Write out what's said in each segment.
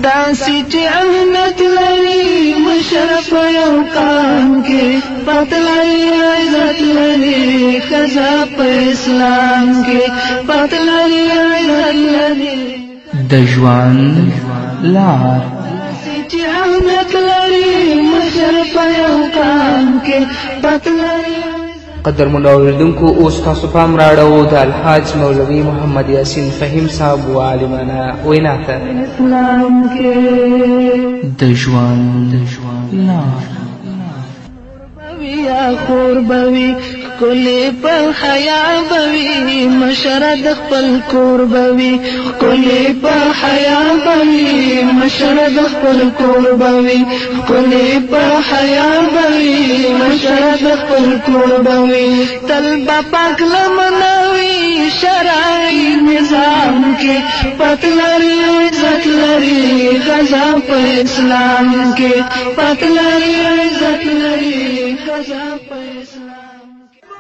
داسې چې اهمیت لري مشرف یو قام کې پت لري عزت لري ښځه په اسلام کې پت لري عزت لري د ژوند لار چې اهمیت لري مشرف یو قام کې پت لري. قدرمنو اورېدونکو اوس تاسو پام راړو د الحاج مولوي محمد یاسین فهیم صاحب و عالمانه وینا ته. د ژوند لار یا خور بوي ښکلې په حیا بوي مشره د خپل کور بوي ښکلې په حیا بوي مشره د خپل کور بوي ښکلې په حیا بوي مشره د خپل کور بوي تل به پاک لمنوي شرعي نظام کې پت لري عزت لري ښځه په اسلام کې پت لري عزت لري.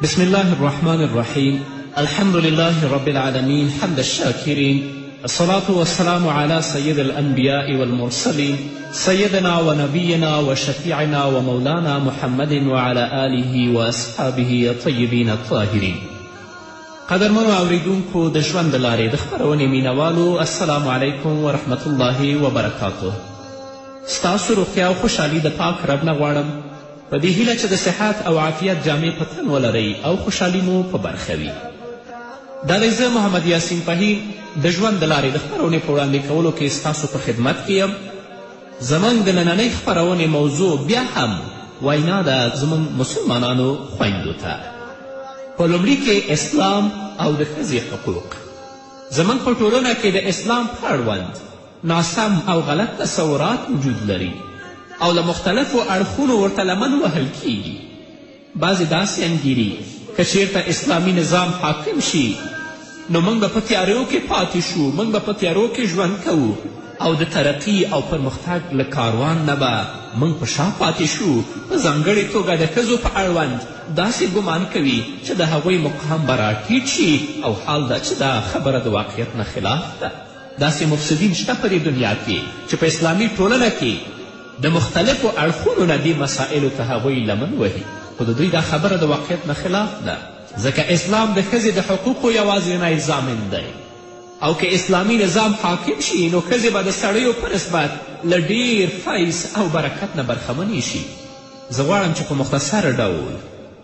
بسم الله الرحمن الرحيم الحمد لله رب العالمين حمد الشاكرين الصلاة والسلام على سيد الأنبياء والمرسلين سيدنا ونبينا وشفيعنا ومولانا محمد وعلى آله وأصحابه الطيبين الطاهرين. قدرمنو اوریدونکو د ژوند د لارې د خپرونې مینوالو السلام علیکم ورحمة الله وبرکاته. ستاسو روغتیا او خوشحالي د پاک رب نه غواړم په دې هیله چې د صحت او عافیت جامې په تن ولرئ او خوشحالي مو په برخه وي. دا دی زه محمد یاسین فهیم د ژوند د لارې د خپرونې په وړاندې کولو کې ستاسو په خدمت کې یم. زموږ د نننۍ خپرونې موضوع بیا هم وینا ده زموږ مسلمانانو خویندو ته. په لومړي کې اسلام او د ښځې حقوق. زموږ په ټولنه کې د اسلام په اړوند ناسم او غلط تصورات وجود لري او له مختلفو اړخونو ورته لمن وهل کیږي. بعضې داسې انګیري که چیرته اسلامي نظام حاکم شي نو موږ به په تیاریو کې پاتې شو، موږ به په تیارو کې ژوند کوو او د ترقي او پرمختګ له کاروان نه به موږ په شا پاتې شو. په ځانګړې توګه د ښځو په اړوند داسې ګمان کوي چې د هغوی مقام به راټیټ شي او حال ده چې دا خبره د واقعیت نه خلاف ده. داسې مفسدین شته په دې دنیا کې چې په اسلامي ټولنه کې د مختلفو اړخونو نه دې مسائلو ته هغوی لمن وهي، خو د دوی دا خبره د واقعیت نه خلاف ده، ځکه اسلام د ښځې د حقوقو یوازینی ضامن دی او که اسلامي نظام حاکم شي نو ښځې به د سړیو په نسبت له ډیر فیض او برکت نه برخمنې شي. زه غواړم چې په مختصر ډول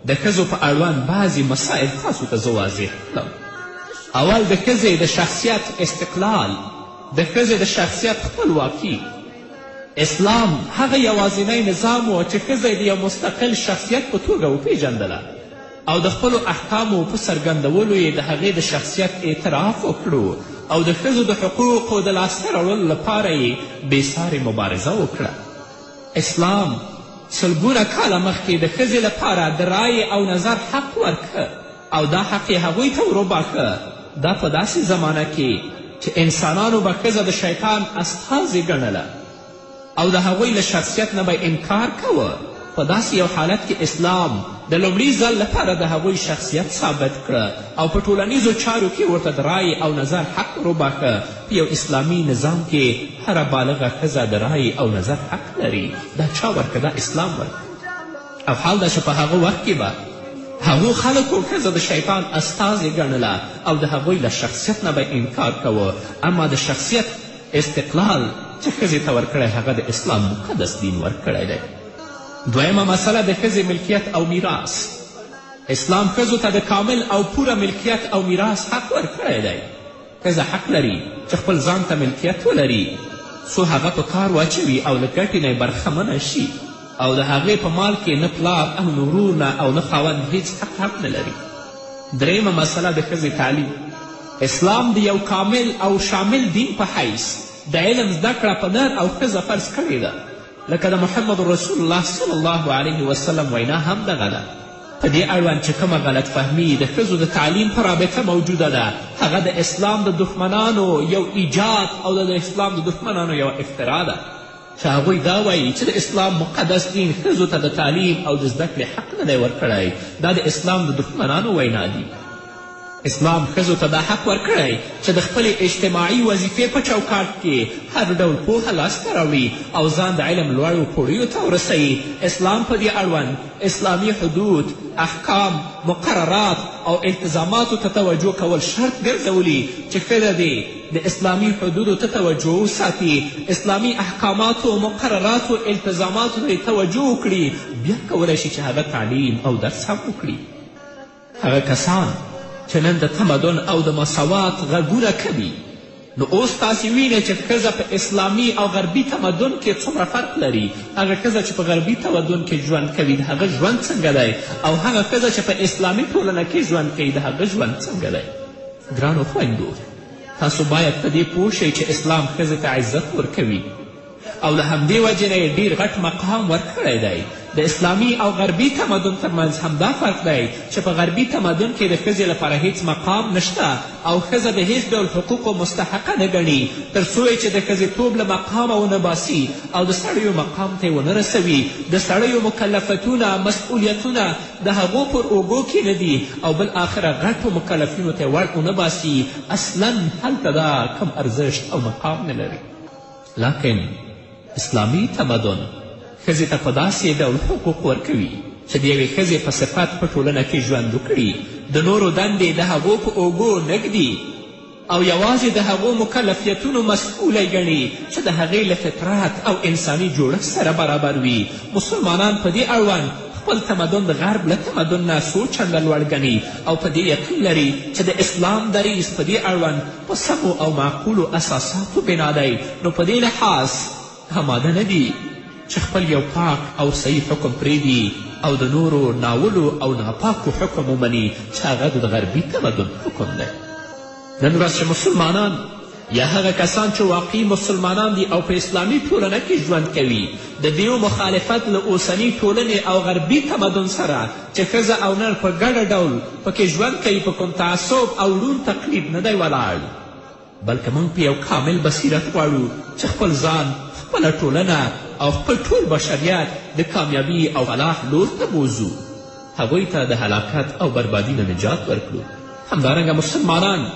د ښځو په اړوند بعضې مسائل تاسو ته زه واضح کړم. اول د ښځې د شخصیت استقلال، د ښځې د شخصیت خپلواکي. اسلام هغه یوازینی نظام و چې ښځه د یو مستقل شخصیت په توګه وپیژندله او د خپلو احکامو په څرګندولو یې د هغې د شخصیت اعتراف وکړو او د ښځو د حقوقو د لاسته راوړلو لپاره یې بېسارې مبارزه وکړه. اسلام سلګونه کاله مخکې د ښځې لپاره د رایې او نظر حق ورکه او دا حق یې هغوی ته وروباښه. دا په داسې زمانه کې چې انسانانو به ښځه د شیطان استازې ګڼله او د هغوی له شخصیت نه به انکار کوه. په داسې یو حالت کې اسلام د لومړي ځل لپاره د هغوی شخصیت ثابت کړه او په ټولنیزو چارو کې ورته د رایې او نظر حق وروباښه. په یو اسلامي نظام کې هره بالغه ښځه د رایې او نظر حق لري. دا چا ورکه؟ دا اسلام ورکه. او حال دا چې په هغه وخت کې به هغو خلکو ښځه د شیطان استازې ګڼله او د هغوی له شخصیت نه به انکار کوه. اما د شخصیت استقلال چې ښځې ته ورکړی هغه د اسلام مقدس دین ورکړی دی. دویمه مسله د ښځې ملکیت او میراث. اسلام ښځو ته د کامل او پوره ملکیت او میراث حق ورکړی دی. ښځه حق لري چې خپل ځان ته ملکیت ولري څو هغه په کار واچوي او له ګټې نه یې برخمنه شي او د هغې په مال کې نه پلار او نه ورونه او نه خاوند هیڅ حق نه لري. دریمه مسله د ښځې تعلیم. اسلام د یو کامل او شامل دین په حیث د علم زده کړه په نر او ښځه فرض کړې ده، لکه د محمد رسول الله صلی الله علیه وسلم وینا هم دغه ده. په دې اړوند چې کومه غلط فهمي د ښځو د تعلیم په رابطه موجوده ده هغه د اسلام د دښمنانو یو ایجاد او د اسلام د دښمنانو یوه افترا ده چې هغوی دا وایي چې د اسلام مقدس دین ښځو ته د تعلیم او د زده کړې حق نه دی ورکړی. دا د اسلام د دښمنانو وینا دي. اسلام ښځو ته دا حق ورکړی چې د خپلې اجتماعي وظیفې په چوکاټ کې هر ډول پوهه لاسته راوړي او ځان د علم لوړو پوړیو ته ورسوي. اسلام په دې اړوند اسلامي حدود، احکام، مقررات او التزاماتو ته توجه کول شرط ګرځولي چې ښځه دې د اسلامي حدودو ته توجه وساتي، اسلامي احکاماتو، مقرراتو، التزاماتو ته توجه وکړي، بیا کولی شي چې هغه تعلیم او درس هم وکړي. هغه کسان چې نن د تمدن او د مساوات غږونه کوي، نو اوس تاسې وینئ چې ښځه په اسلامي او غربي تمدن کې څومره فرق لري. هغه ښځه چې په غربي تمدن کې ژوند کوي د هغه ژوند څنګه دی، او هغه ښځه چې په اسلامي ټولنه کې ژوند کوي د هغه ژوند څنګه دی. ګرانو خویندو، تاسو باید په دې پوه شئ چې اسلام ښځې ته عزت ورکوي او له همدې وجې نه یې ډېر غټ مقام ورکړی دی. د اسلامي او غربي تمدن ترمنځ همدا فرق دی چې په غربي تمدن کې د ښځې لپاره هیڅ مقام نشته او ښځه د هیڅ ډول حقوقو مستحقه نه ګڼي تر څو چې د ښځېتوب له مقامه ونه باسي او د سړیو مقام ته یې ونه رسوي. د سړیو مکلفتونه، مسؤلیتونه د هغو پر اوږو کې نه دي او بالآخره غټو مکلفینو ته یې ور ونه باسي. اصلا هلته دا کم ارزښت او مقام نه لري. لکن اسلامي تمدن ښځې ته په داسې ډول حقوق ورکوي چې د یوې ښځې په صفت په ټولنه کې ژوند وکړي، د نورو دندې د هغو په اوږو نږدي او یوازې د هغو مکلفیتونو مسؤله ګڼي چې د هغې له فطرت او انساني جوړښت سره برابر وي. مسلمانان په دې اړوند خپل تمدن د غرب له تمدن نه څو چنده لوړ ګڼي او په دې یقین لري چې د اسلام دریځ په دې اړوند په سمو او معقولو اساساتو بنا دی. نو په دې لحاظ آماده نه دي چې خپل یو پاک او صحیح حکم پرېږدي او د نورو ناولو او ناپاکو حکم ومني چې هغه د غربي تمدن حکم دی. نن ورځ چې مسلمانان یا هغه کسان چې واقعي مسلمانان دي او په اسلامي ټولنه کې ژوند کوي د دیو مخالفت له اوسني ټولنې او غربي تمدن سره چې ښځه او نر په ګډه ډول پکې ژوند کوي په کوم تعصب او ړوند تقلید نه دی ولاړ، بلکې موږ په یو کامل بصیرت غواړو چې خپل ځان، خپله ټولنه او خپل ټول بشریت د کامیابي او فلاح لور ته بوځو، هغوی ته د هلاکت او بربادي نه نجات ورکړو. همدارنګه مسلمانان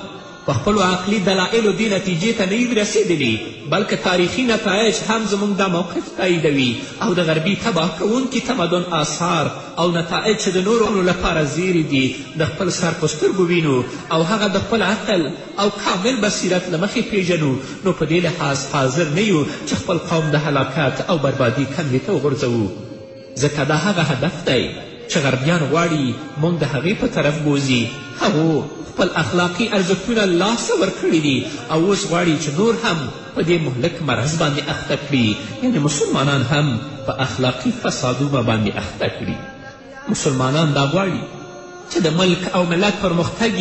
په خپلو عقلي دلایلو دې نتیجې ته نه وي رسېدلي، بلکې تاریخي نتایج هم زموږ دا موقف تاییدوي او د غربي تباه کوونکي تمدن آثار او نتایج چې د نورو لپاره زیری دي د خپل سر په سترګو وینو او هغه د خپل عقل او کامل بصیرت له مخې پیژنو. نو په دې لحاظ حاضر نه یو چې خپل قوم د هلاکت او بربادي کندې ته وغورځوو، ځکه دا هغه هدف دی چې غربیان غواړي موږ د هغې په طرف بوځي. هغو خپل اخلاقي ارزښتونه لاسه ورکړي دي او اوس غواړي چې نور هم په دې مهلک مرض باندې اخته کړي، یعنې مسلمانان هم په اخلاقي فسادونه باندې اخته کړي. مسلمانان دا غواړي چې د ملک او ملت پرمختګ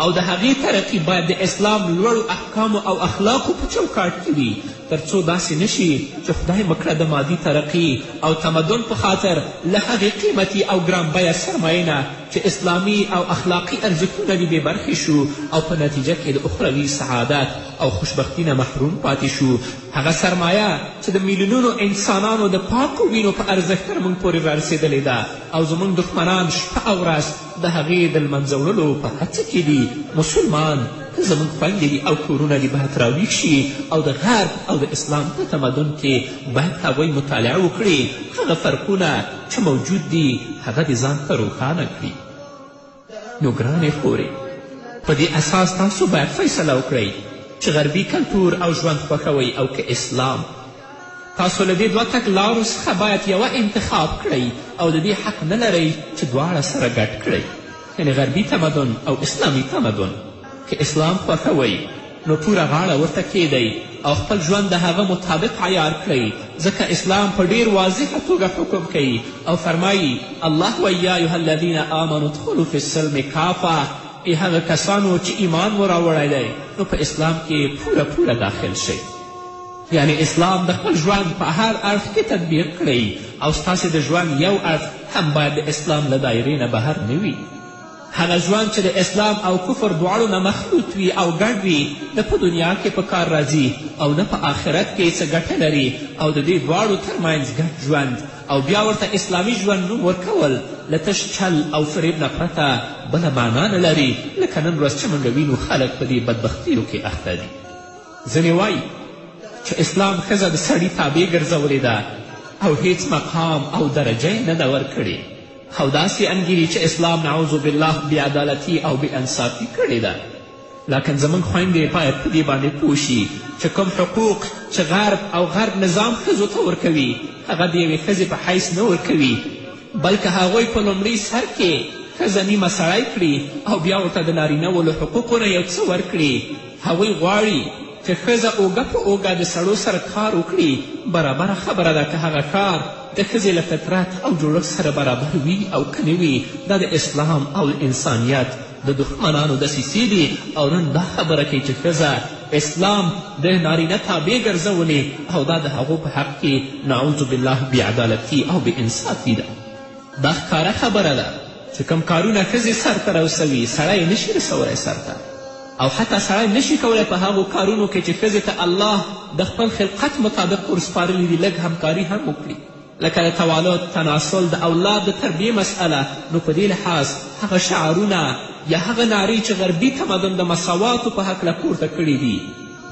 او د هغې ترقي باید د اسلام لوړو احکامو او اخلاقو په چوکاټ کې وي، تر څو داسې نشي چې خدای مکړه د مادي ترقي او تمدن په خاطر له هغې قیمتي او ګرانبیه سرمایې نه چې اسلامي او اخلاقي ارزښتونه دې بې برخې شو او په نتیجه کې د اخروي سعادت او خوشبختي نه محروم پاتې شو. هغه سرمایه چې د میلیونونو انسانانو د پاکو وینو په ارزښت تر موږ پورې رارسېدلې ده او زموږ دښمنان شپه او ورځ د هغې د لمنځه وړلو په هڅه کې دي. مسلمان که زموږ خویندې دي او کورونه دي باید راویښ شي او د غرب او د اسلام په تمدن کې باید هغوی مطالعه وکړي، هغه فرقونه چې موجود دي هغه دې ځان ته روښانه کړي. نو ګرانې خورې، په دې اساس تاسو باید فیصله وکړئ چې غربي کلتور او ژوند خوښوئ او که اسلام. تاسو له دې دوه تګلارو څخه باید یوه انتخاب کړئ او د دې حق نه لرئ چې دواړه سره ګډ کړئ، یعنې غربي تمدن او اسلامي تمدن. که اسلام خوښوئ نو پوره غاړه ورته کیدئ او خپل ژوند د هغه مطابق عیار کړئ، ځکه اسلام په ډیر واضحه توګه حکم کوي او فرمایي الله و یا ایها الذین آمنوا ادخلوا فی السلم کافه، ای هغه کسانو چې ایمان مو راوړی دی نو په اسلام کې پوره داخل شئ. یعنی اسلام د خپل ژوند په هر اړخ کې تطبیق کړئ او ستاسې د ژوند یو اړخ هم باید د اسلام له دایرې نه بهر نه وي. هغه ژوند چې د اسلام او کفر دواړو نه مخلوط وي او ګډ وي نه په دنیا کې په کار راځي او نه په آخرت کې څه ګټه لري او د دې دواړو ترمنځ ګډ ژوند او بیا ورته اسلامي ژوند نوم ورکول له تش چل او فریب نه پرته بله معنا نه لري لکه نن ورځ چې موږ وینو خلک په دې بدبختیو کې اخته دي. ځینې وایي چې اسلام ښځه د سړي تابع ګرځولې ده او هیڅ مقام او درجه یې نه ده ورکړې او داسې انګیري چې اسلام نعوذ بالله بېعدالتي او بېانصافي کړې ده. لکن زموږ خویندې باید په دې باندې پوه شي چې کوم حقوق چې غرب نظام ښځو ته ورکوي هغه د یوې ښځې په حیث نه ورکوي بلکې هغوی په لومړي سر کې ښځه نیمه سړی کړي او بیا ورته د نارینهو له حقوقو نه یو څه ورکړي. هغوی غواړي چې ښځه اوږه په اوږه د سړو سره کار وکړي. برابره خبره ده که هغه کار د ښځې له فطرت او جوړښت سره برابر وي او که نه وي دا د اسلام او انسانیت د دښمنانو دسیسې دي او نن دا خبره کوي چې ښځه اسلام د نارینه تابع ګرځولې او دا د هغو په حق کې نعوذ بالله بېعدالتي او بېانصافي ده. دا ښکاره خبره ده چې کوم کارونه ښځې سرته رسوي سړی نشي رسولی سرته او حتی سړی نشي کولی په هغو کارونو کې چې ښځې ته الله د خپل خلقت مطابق ورسپارلي دي لږ همکاري هم وکړي لکه د توالد تناسل د اولاد د تربیې مسئله. نو په دې لحاظ هغه شعارونه یا هغه نارې چې غربي تمدن د مساواتو په هکله پورته کړي دي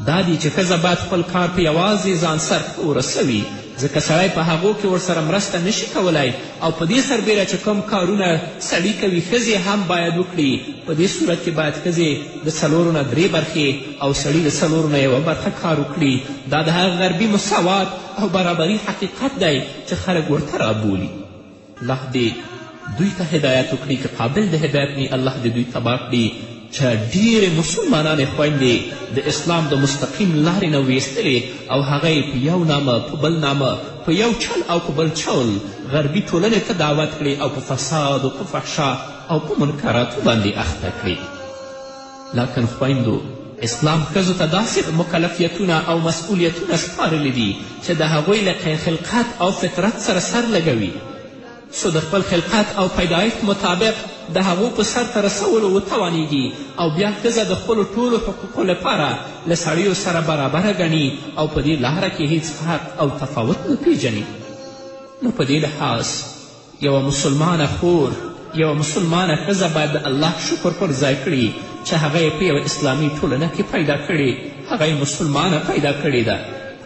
دا دي چې ښځه باید خپل کار په یوازې ځان سرته ورسوي ځکه سړی په هغو کې ورسره مرسته نشي کولی او په دې سربیره چې کوم کارونه سړي کوي ښځې هم باید وکړي. په دې صورت کې باید ښځې د 4 نه 3 برخې او سړي د 4 نه 1 برخه کار وکړي. دا د هغه غربي مساوات او برابري حقیقت دی چې خلک ورته رابولي. الله دې دوی ته هدایت وکړي که قابل د هدایت نی الله دې دوی تباه کړي چې ډېرې مسلمانانې خویندې د اسلام د مستقیم لارې نه ویستلې او هغه یې په یو نامه په بل نامه په یو چل او په بل چول غربي ټولنې ته دعوت کړي او په فساد او په فحشا او په منکراتو باندې اخته کړي. لکن خویندو اسلام ښځو ته داسې مکلفیتونه او مسئولیتونه سپارلي دي چې د هغوی له خلقت او فطرت سره سر لګوي څو د خپل خلقت او پیدایښت مطابق د هغو په سرته رسولو وتوانیږي او بیا ښځه د خپلو ټولو حقوقو لپاره له سړیو سره برابره ګڼي او په دې لاره کې هیڅ فرق او تفاوت نه پیژني. نو په دې لحاظ یوه مسلمانه خور یوه مسلمانه ښځه باید د الله شکر پر ځای کړي چې هغه یې په یوه اسلامي ټولنه کې پیدا کړې هغه یې مسلمانه پیدا کړې ده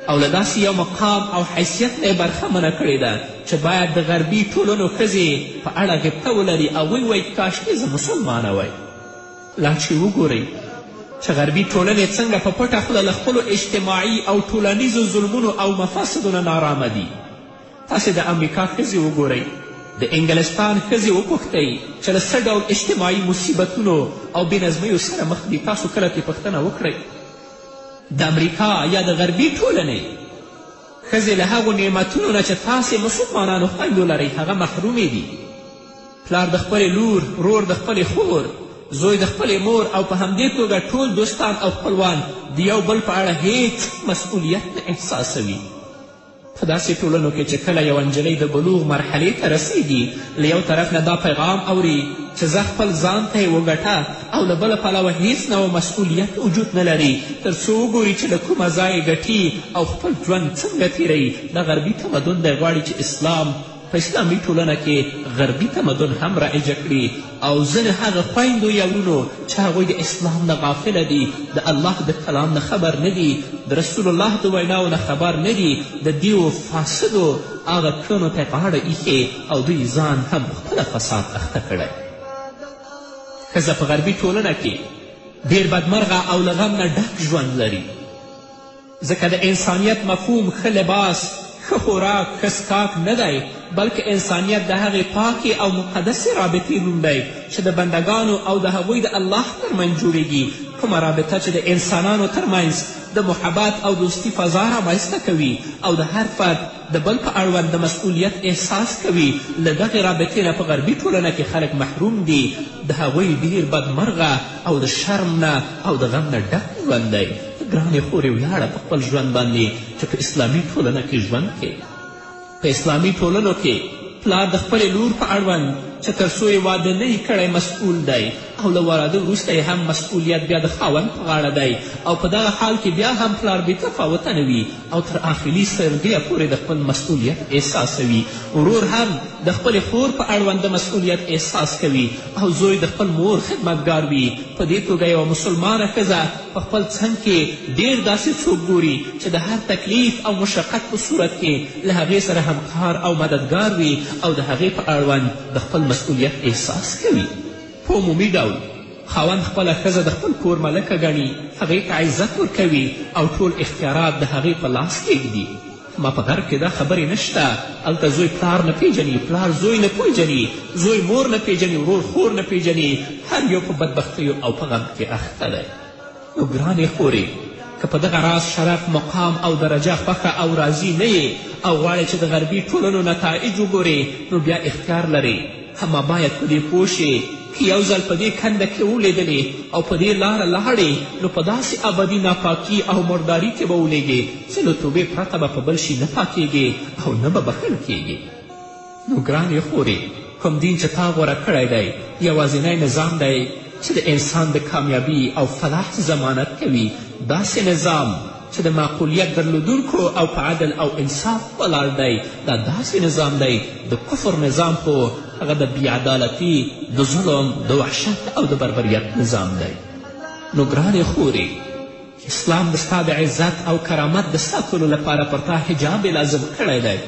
او له داسې یو مقام او حیثیت نه یې برخمنه کړې ده چې باید د غربي ټولنو ښځې په اړه غبطه ولري او وایي کاشکې زه مسلمانه وای. لا چې وګورئ چې غربي ټولنې څنګه په پټه خوله له خپلو اجتماعي او ټولنیزو ظلمونو او مفاسدو نه نارامه دي. تاسې د امریکا ښځې وګورئ د انګلستان ښځې وپوښتئ چې له څه ډول اجتماعي مصیبتونو او بېنظمیو سره مخ دي. تاسو کله پرې پوښتنه وکړئ د امریکا یا د غربي ټولنې ښځې له هغو نعمتونو نه چې تاسې مسلمانانو خویندو لرئ هغه محرومې دي. پلار د خپلې لور، ورور د خپلې خور، زوی د خپلې مور او په همدې توګه ټول دوستان او خپلوان د یو بل په اړه هیڅ مسؤلیت نه احساسوي. په داسې ټولنو کې چې کله یوه نجلۍ د بلوغ مرحلې ته رسیږي له یو طرف نه دا پیغام اوري چې زه خپل ځان ته یې وګټه او له بله پلوه هیڅ نوع مسؤلیت وجود نه لري تر څو وګوري چې له کومه ځایه ګټي او خپل ژوند څنګه تیروي. دا غربي تمدن دی غواړي چې اسلام په اسلامي ټولنه کې غربي تمدن هم رایجه کړي او ځینې هغه خویندو یا ورونو چې هغوی د اسلام نه غافله دي د الله د کلام نه خبر نه دي د رسول الله د ویناو نه خبر نه دي د دیو فاسدو هغه کړنو ته غاړه ایښې او دوی ځان هم خپله فساد اخته کړی. ښځه په غربي ټولنه کې ډېر بدمرغه او له غم نه ډک ژوند لري ځکه د انسانیت مفهوم ښه لباس ښه خوراک ښه څښاک نه دی بلکې انسانیت د هغې پاکې او مقدسې رابطې نوم دی چې د بندګانو او د هغوی د الله ترمنځ جوړیږي. کومه رابطه چې د انسانانو ترمنځ د محبت او دوستي فضا رامنځته کوي او د هر فرد د بل په اړوند د مسؤلیت احساس کوي. له دغې رابطې نه په غربي ټولنه کې خلک محروم دي. د هغوی ډېر بدمرغه او د شرم نه او د غم نه ډک ژوند دی. ګرانې خورې ویاړه په خپل ژوند باندې چې په اسلامي ټولنه کې ژوند کې په اسلامي ټولنو کې پلار د خپلې لور په اړوند چې تر څو یې واده نه یې کړی مسئول دی او له واده وروسته یې هم مسئولیت بیا د خاوند په غاړه دی او په دغه حال کې بیا هم پلار بې تفاوته نه وي او تر آخري سرګیه پورې د خپل مسئولیت احساسوي. ورور هم د خپلې خور په اړوند د مسئولیت احساس کوي او زوی د خپل مور خدمتګار وي. په دې توګه یوه مسلمانه ښځه په خپل څنګ کې ډېر داسې څوک ګوري چې د هر تکلیف او مشقت په صورت کې له هغې سره همکار او مددګار وي او د هغې په اړوند د خپل مسئولیت احساس کوي. په عمومي ډول خاوند خپله ښځه د خپل کور ملکه ګڼي، هغې ته عزت ورکوي او ټول اختیارات د هغې په لاس کږدي. ما په غرب کې دا خبرې نشته. هلته زوی پلار نه پیژني، پلار زوی نه پیژني، زوی مور نه پیژني، ورور خور نه پیژني. هر یو په بدبختیو او په غم کې اخته دی. نو ګرانې خورې، که په دغه راز شرف، مقام او درجه خوښه او راضي نه یې او غواړې چې د غربي ټولنو نتایج وګورې، نو بیا اختیار لرې. اما باید په دې پوه شې که یو ځل په دې کنده کې ولیدلې او په دې لاره لاړې، نو په داسې ابدي ناپاکي او مرداري کې به ولیږې چې له توبې پرته به په بل شي نه پاکېږې او نه به بخښل کېږې. نو ګرانې خورې، کوم دین چې تا غوره کړی دی یوازینی نظام دی چې د انسان د کامیابي او فلاح ضمانت کوي. داسې نظام چې د معقولیت درلودونکو او په عدل او انصاف ولاړ دی. دا داسې نظام دی. د کفر نظام خو هغه د بیعدالتي، د ظلم، د وحشت او د بربریت نظام دی. نو ګرانې خورې، اسلام د ستا د عزت او کرامت د ساتلو لپاره پر تا حجاب لازم کړی دی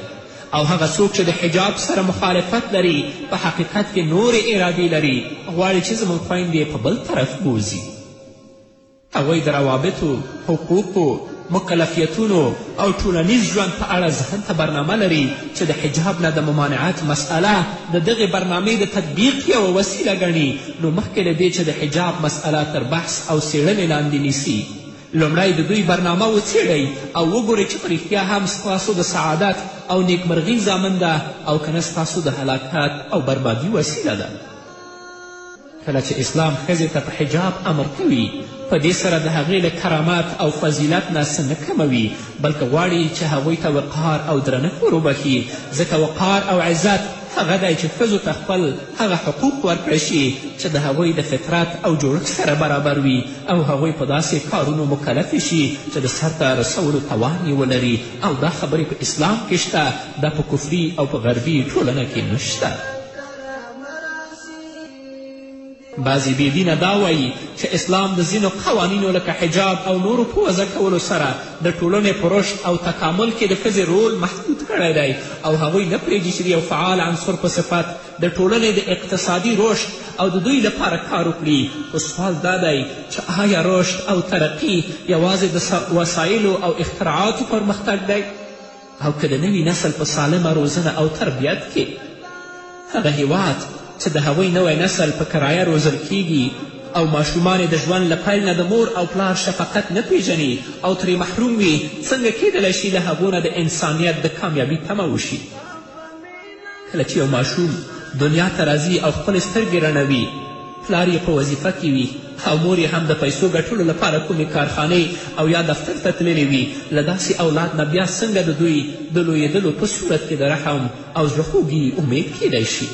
او هغه څوک چې د حجاب سره مخالفت لري په حقیقت کې نورې ارادې لري، غواړي چې زموږ خویندې په بل طرف بوځي. هغوی د روابطو، حقوقو، مکلفیتونو او ټولنیز ژوند په اړه ذهن ته برنامه لري چې د حجاب نه د ممانعت مسئله د دغې برنامې د تطبیق یوه وسیله ګڼي. نو مخکې له دې چې د حجاب مسئله تر بحث او څېړنې لاندې نیسي، لومړی د دوی برنامه وڅېړئ او وګورئ چې په رښتیا هم ستاسو د سعادت او نیکمرغي ضامن ده او که نه ستاسو د هلاکت او بربادي وسیله ده. کله چې اسلام ښځې ته په حجاب امر کوي، په دې سره د هغې له کرامات او فضیلت نه څه نه کموي، بلکې غواړي چې هغوی ته وقار او درنښت ور وبخي. ځکه وقار او عزت هغه دی چې ښځو ته خپل هغه حقوق ورکړی شي چې د هغوی د فطرت او جوړښت سره برابر وي او هغوی په داسې کارونو مکلفې شي چې د سرته رسولو توان یې ولري. او دا خبرې په اسلام کې شته، دا په کفري او په غربي ټولنه کې نشته. بعضې بېدینه دا وایي چې اسلام د ځینو قوانینو لکه حجاب او نورو په وضع کولو سره د ټولنې په رشد او تکامل کې د ښځې رول محدود کړی دی او هغوی نه پرېږدي چې د یو فعال عنصر په صفت د ټولنې د اقتصادي رشد او د دوی لپاره کار وکړي. خو سوال دا دی چې آیا رشد او ترقي یوازې د وسایلو او اختراعاتو پرمختګ دی؟ او که د نوي نسل په سالمه روزنه او تربیت کې هغه هیواد چې د هغوی نوی نسل په کرایه روزل کیږي او ماشومان د ژوند له پیل نه د مور او پلار شفقت نه پیژني او ترې محروم وي، څنګه کیدلی شي له هغو نه د انسانیت د کامیابي تمه وشي؟ کله چې یو ماشوم دنیا ته راځي او خپلې سترګې رڼوي، پلار یې په وظیفه کې وي او مور یې هم د پیسو ګټلو لپاره کومې کارخانې او یا دفتر ته تللی وي، له داسې اولاد نه بیا څنګه د دوی د لویېدلو په صورت کې د رحم او زړه خوږي امید کیدی شي؟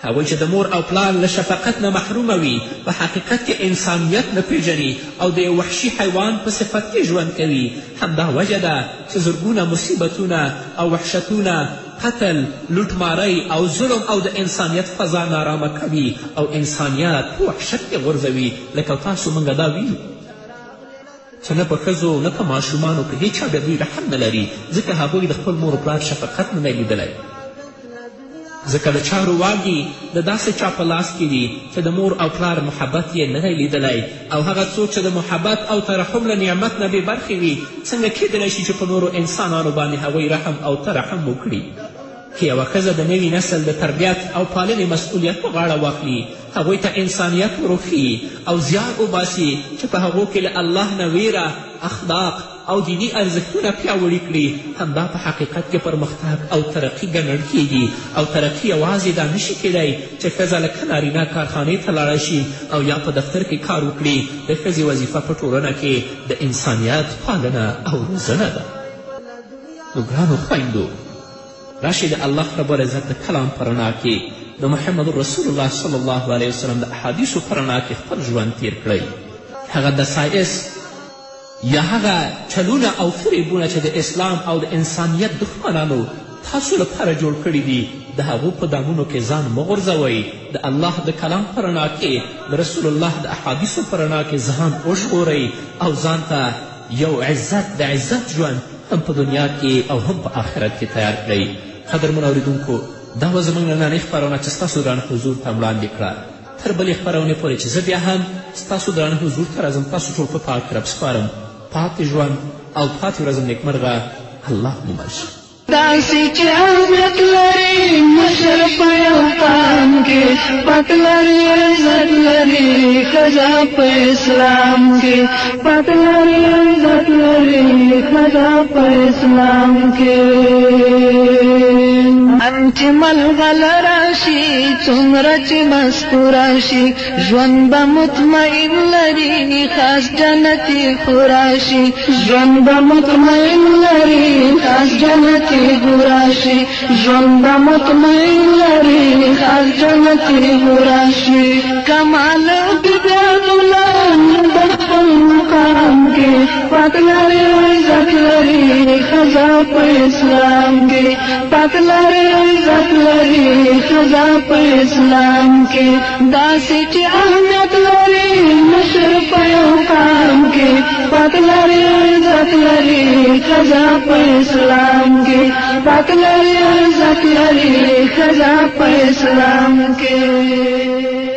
هغوی چې د مور او پلار له شفقت نه محرومه وي، په حقیقت کې انسانیت نه پیژني او د یو وحشي حیوان په صفت کې ژوند کوي. همدا وجه ده چې زرګونه مصیبتونه او وحشتونه، قتل، لوټماری او ظلم او د انسانیت فضا نارامه کوي او انسانیت په وحشت کې غورځوي. لکه تاسو موږ دا ویلو چې نه په ښځو نه په ماشومانو په هیچ چا بیا دوی رحم نه لري، ځکه هغوی د خپل مور و پلار شفقت نه دی لیدلی. ځکه د چارو واګي د داسې چا په لاس کې دي چې د مور او پلار محبت یې نه دی لیدلی، او هغه څوک چې د محبت او ترحم له نعمت نه بې برخې وي، څنګه کیدلی شي چې په نورو انسانانو باندې هغوی رحم او ترحم وکړي؟ که یوه ښځه د نوي نسل د تربیت او پالنې مسؤلیت په غاړه واخلي، هغوی ته انسانیت وروښیي او زیار وباسي چې په هغو کې له الله نه ویره، اخلاق او دینی ارزښتونه پیاوړي کړي، همدا په حقیقت کې پرمختګ او ترقي ګڼل کیږي. او ترقي یوازې دا نشي کیدی چې ښځه لکه نارینه کارخانې ته لاړه شي او یا په دفتر کې کار وکړي. د ښځې وظیفه په ټولنه کې د انسانیت پالنه او روزنه ده. نو ګرانو خویندو، راشئ د الله رب العزت د کلام په رڼا کې د محمد رسول الله صلی الله علیه وسلم د احادیثو په رڼا کې خپل ژوند تیر کړئ. هغه دسایس یا هغه چلونه او فریبونه چې د اسلام او د انسانیت دښمنانو تاسو لپاره جوړ کړي دي د هغو په دامونو کې ځان مه غورځوئ. د الله د کلام په رڼا کې د رسول الله د احادیثو په رڼا کې ځان وژغورئ او ځان ته یو عزت د عزت ژوند هم په دنیا کې او هم په آخرت کې تیار کړئ. قدرمنو اورېدونکو، دا وه زموږ نننۍ خپرونه چې ستاسو درانه حضور ته وړاندې کړه. تر بلې خپرونې پورې چې زه بیا هم ستاسو درانه حضور ته راځم، تاسو ټول په پاک رب سپارم. پاتې ژوند او پاتې ورځم نیکمرغه. الله مو مل شه. داسې چې اهمیت لري مشر په یو قام کې، پت لري عزت لري ښځه په اسلام کې، پت لري عزت لري ښځه په اسلام کې. انچ ملغل راشي څومره چې مستو راشي، ژوند به مطمئن لري خاص جنتي خوراشي، ژوند به مطمئن لري خاص جنتي خوراشي، ژوند به مطمئن لري خاص جنتي خوراشي. کمال بدعت لري د خپل مقام کې، پت لري عزت لري ښځه په اسلام کې، پت لري عزت لري ښځه په اسلام کې. داسې چې اهمیت لري مشر په یو قام کې، پت لري عزت لري ښځه په اسلام کې، پت لري عزت لري ښځه په اسلام کې.